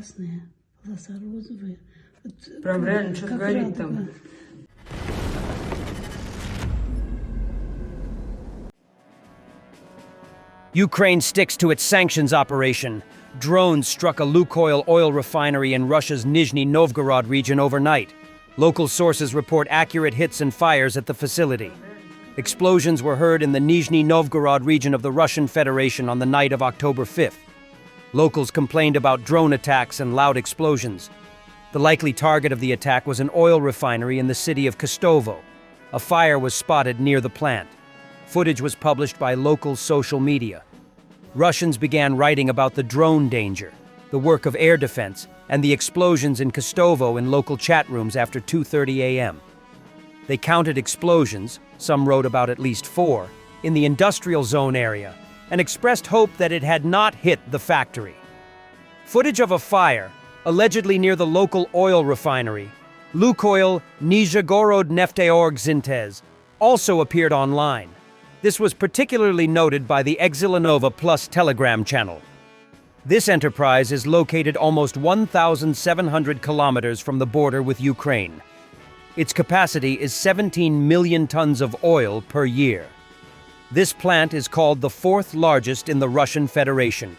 красные, глаза розовые. Вот, Прям реально что-то как горит радуга. там. Ukraine sticks to its sanctions operation. Drones struck a Lukoil oil refinery in Russia's Nizhny Novgorod region overnight. Local sources report accurate hits and fires at the facility. Explosions were heard in the Nizhny Novgorod region of the Russian Federation on the night of October 5th. Locals complained about drone attacks and loud explosions. The likely target of the attack was an oil refinery in the city of Kostovo. A fire was spotted near the plant. Footage was published by local social media. Russians began writing about the drone danger, the work of air defense, and the explosions in Kostovo in local chat rooms after 2:30 a.m. They counted explosions, some wrote about at least 4, in the industrial zone area, and expressed hope that it had not hit the factory. Footage of a fire, allegedly near the local oil refinery, Lukoil Nizhny Nefteorg, also appeared online. This was particularly noted by the Exilanova Plus Telegram channel. This enterprise is located almost 1,700 kilometers from the border with Ukraine. Its capacity is 17 million tons of oil per year. This plant is called the 4th largest in the Russian Federation.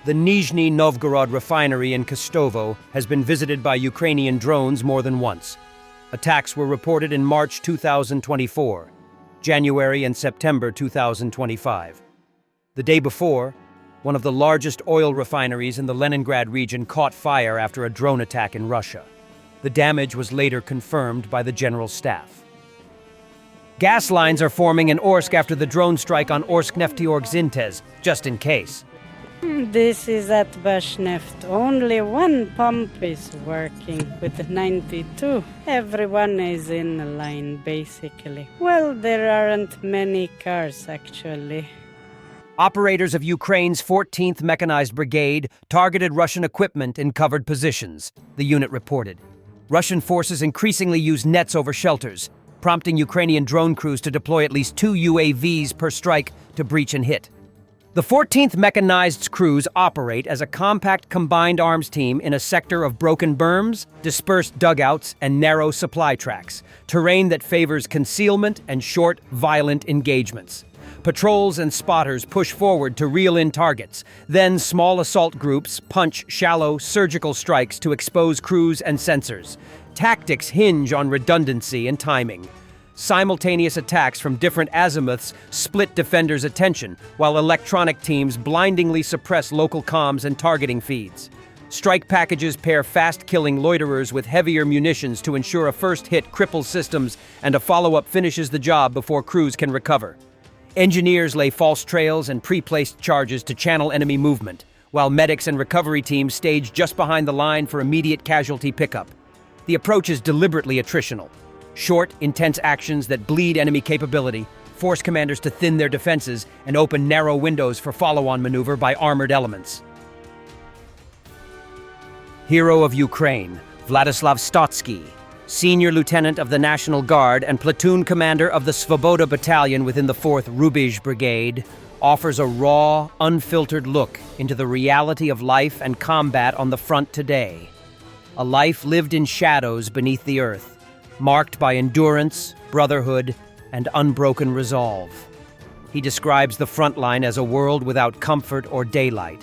The Nizhny Novgorod refinery in Kostovo has been visited by Ukrainian drones more than once. Attacks were reported in March 2024. January and September 2025. The day before, one of the largest oil refineries in the Leningrad region caught fire after a drone attack in Russia. The damage was later confirmed by the General Staff. Gas lines are forming in Orsk after the drone strike on Orsk-Nefteorg, just in case. This is at Bashneft. Only one pump is working with 92. Everyone is in line, basically. Well, there aren't many cars, actually. Operators of Ukraine's 14th Mechanized Brigade targeted Russian equipment in covered positions, the unit reported. Russian forces increasingly use nets over shelters, prompting Ukrainian drone crews to deploy at least 2 UAVs per strike to breach and hit. The 14th Mechanized crews operate as a compact combined arms team in a sector of broken berms, dispersed dugouts, and narrow supply tracks, terrain that favors concealment and short, violent engagements. Patrols and spotters push forward to reel in targets. Then small assault groups punch shallow, surgical strikes to expose crews and sensors. Tactics hinge on redundancy and timing. Simultaneous attacks from different azimuths split defenders' attention, while electronic teams blindingly suppress local comms and targeting feeds. Strike packages pair fast-killing loiterers with heavier munitions to ensure a first hit cripples systems and a follow-up finishes the job before crews can recover. Engineers lay false trails and pre-placed charges to channel enemy movement, while medics and recovery teams stage just behind the line for immediate casualty pickup. The approach is deliberately attritional. Short, intense actions that bleed enemy capability, force commanders to thin their defenses, and open narrow windows for follow-on maneuver by armored elements. Hero of Ukraine, Vladislav Stotsky, Senior Lieutenant of the National Guard and Platoon Commander of the Svoboda Battalion within the 4th Rubizh Brigade, offers a raw, unfiltered look into the reality of life and combat on the front today. A life lived in shadows beneath the earth, marked by endurance, brotherhood, and unbroken resolve. He describes the front line as a world without comfort or daylight.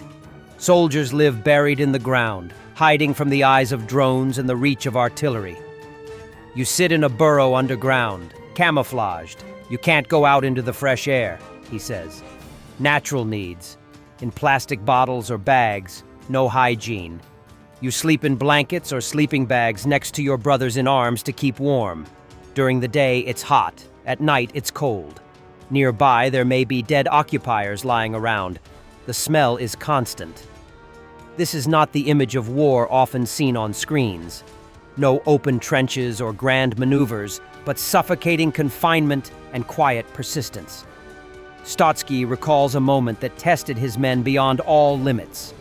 Soldiers live buried in the ground, hiding from the eyes of drones and the reach of artillery. You sit in a burrow underground, camouflaged. You can't go out into the fresh air, he says. Natural needs. In plastic bottles or bags, no hygiene. You sleep in blankets or sleeping bags next to your brothers in arms to keep warm. During the day, it's hot. At night, it's cold. Nearby, there may be dead occupiers lying around. The smell is constant. This is not the image of war often seen on screens. No open trenches or grand maneuvers, but suffocating confinement and quiet persistence. Stotsky recalls a moment that tested his men beyond all limits.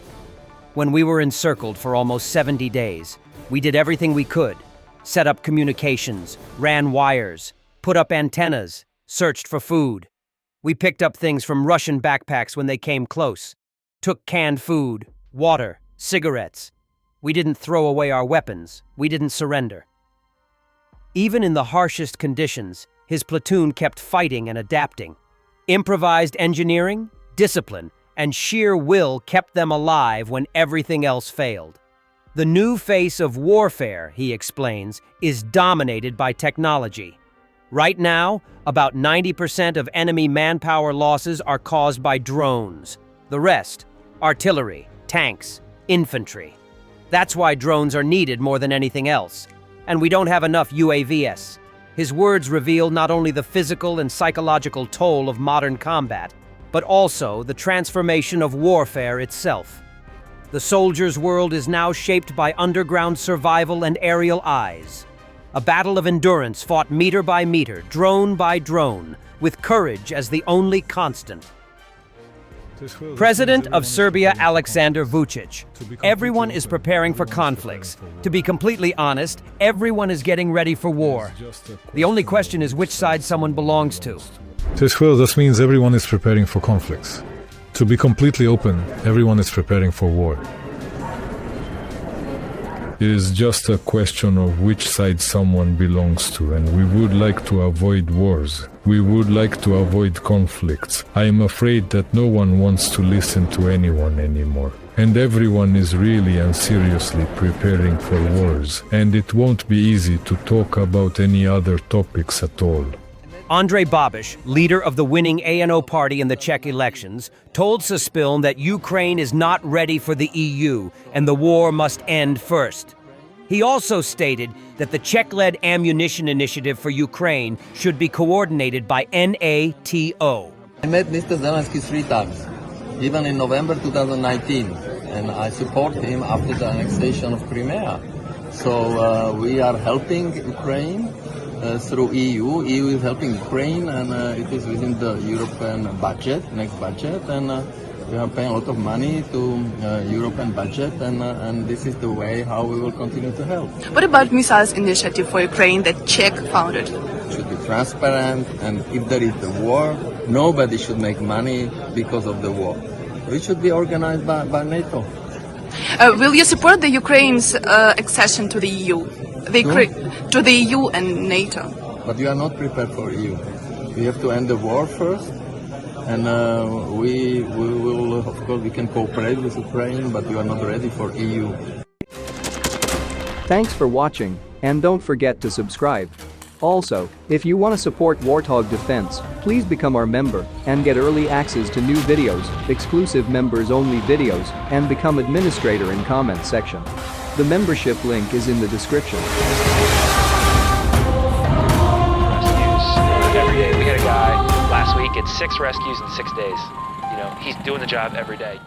When we were encircled for almost 70 days, we did everything we could. Set up communications, ran wires, put up antennas, searched for food. We picked up things from Russian backpacks when they came close. Took canned food, water, cigarettes. We didn't throw away our weapons. We didn't surrender. Even in the harshest conditions, his platoon kept fighting and adapting. Improvised engineering, discipline, and sheer will kept them alive when everything else failed. The new face of warfare, he explains, is dominated by technology. Right now, about 90% of enemy manpower losses are caused by drones. The rest, artillery, tanks, infantry. That's why drones are needed more than anything else. And we don't have enough UAVs. His words reveal not only the physical and psychological toll of modern combat, but also the transformation of warfare itself. The soldier's world is now shaped by underground survival and aerial eyes. A battle of endurance fought meter by meter, drone by drone, with courage as the only constant. President of Serbia Alexander Vučić. Everyone is preparing for conflicts. To be completely honest, everyone is getting ready for war. The only question is which side someone belongs to. This means everyone is preparing for conflicts. To be completely open, everyone is preparing for war. It is just a question of which side someone belongs to, and we would like to avoid wars. We would like to avoid conflicts. I am afraid that no one wants to listen to anyone anymore. And everyone is really and seriously preparing for wars, and it won't be easy to talk about any other topics at all. Andrej Babiš, leader of the winning ANO party in the Czech elections, told Suspiln that Ukraine is not ready for the EU and the war must end first. He also stated that the Czech-led ammunition initiative for Ukraine should be coordinated by NATO. I met Mr. Zelensky 3 times, even in November 2019, and I support him after the annexation of Crimea. So we are helping Ukraine through EU. EU is helping Ukraine, and it is within the European budget, next budget, and we are paying a lot of money to European budget, and this is the way how we will continue to help. What about missiles initiative for Ukraine that Czech founded? It should be transparent, and if there is a war, nobody should make money because of the war. It should be organized by NATO. Will you support the Ukraine's accession to the EU? To the EU and NATO? But we are not prepared for EU. We have to end the war first, and we will, of course, we can cooperate with Ukraine, but we are not ready for EU. Thanks for watching, and don't forget to subscribe. Also, if you want to support Warthog Defense, please become our member and get early access to new videos, exclusive members-only videos, and become administrator in comment section. The membership link is in the description. Rescues every day. We had a guy last week at 6 rescues in 6 days. You know, he's doing the job every day.